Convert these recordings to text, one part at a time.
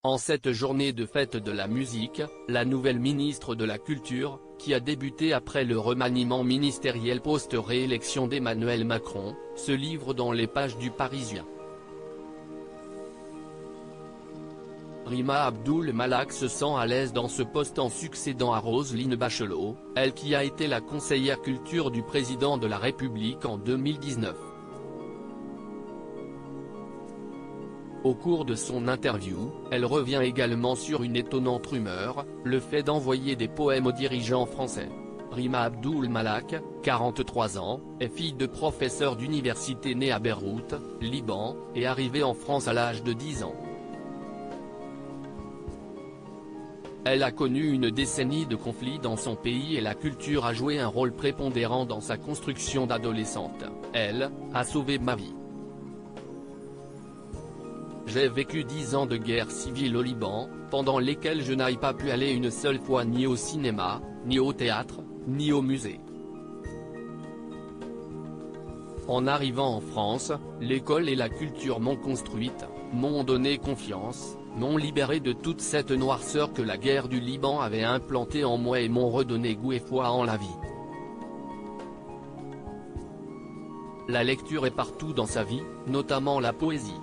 En cette journée de fête de la musique, la nouvelle ministre de la Culture, qui a débuté après le remaniement ministériel post-réélection d'Emmanuel Macron, se livre dans les pages du Parisien. Rima Abdul Malak se sent à l'aise dans ce poste en succédant à Roselyne Bachelot, elle qui a été la conseillère culture du président de la République en 2019. Au cours de son interview, elle revient également sur une étonnante rumeur, le fait d'envoyer des poèmes aux dirigeants français. Rima Abdul Malak, 43 ans, est fille de professeur d'université née à Beyrouth, Liban, et arrivée en France à l'âge de 10 ans. Elle a connu une décennie de conflits dans son pays et la culture a joué un rôle prépondérant dans sa construction d'adolescente. Elle a sauvé ma vie. J'ai vécu 10 ans de guerre civile au Liban, pendant lesquels je n'ai pas pu aller une seule fois ni au cinéma, ni au théâtre, ni au musée. En arrivant en France, l'école et la culture m'ont construite, m'ont donné confiance, m'ont libéré de toute cette noirceur que la guerre du Liban avait implantée en moi et m'ont redonné goût et foi en la vie. La lecture est partout dans sa vie, notamment la poésie.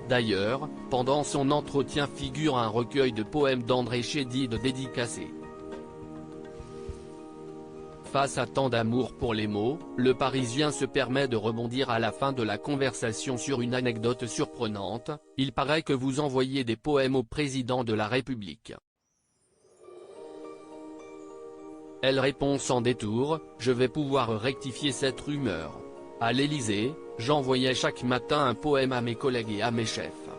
D'ailleurs, pendant son entretien figure un recueil de poèmes d'André Chédid dédicacés. Face à tant d'amour pour les mots, le Parisien se permet de rebondir à la fin de la conversation sur une anecdote surprenante, il paraît que vous envoyez des poèmes au président de la République. Elle répond sans détour, je vais pouvoir rectifier cette rumeur. À l'Élysée, j'envoyais chaque matin un poème à mes collègues et à mes chefs.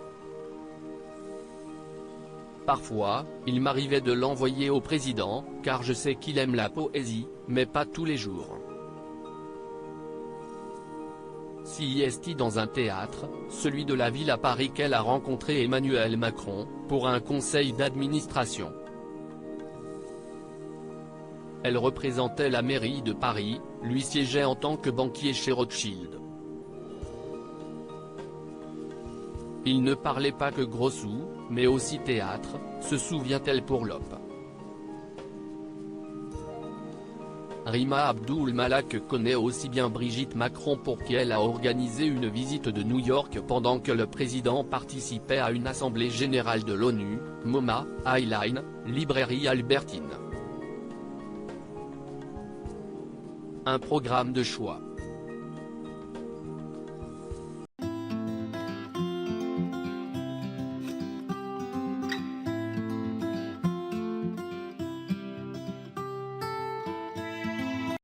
Parfois, il m'arrivait de l'envoyer au président, car je sais qu'il aime la poésie, mais pas tous les jours. Si est dans un théâtre, celui de la ville à Paris qu'elle a rencontré Emmanuel Macron, pour un conseil d'administration. Elle représentait la mairie de Paris, lui siégeait en tant que banquier chez Rothschild. Il ne parlait pas que gros sous, mais aussi théâtre, se souvient-elle pour l'OP. Rima Abdul Malak connaît aussi bien Brigitte Macron pour qui elle a organisé une visite de New York pendant que le président participait à une assemblée générale de l'ONU, MoMA, Highline, librairie Albertine. Un programme de choix.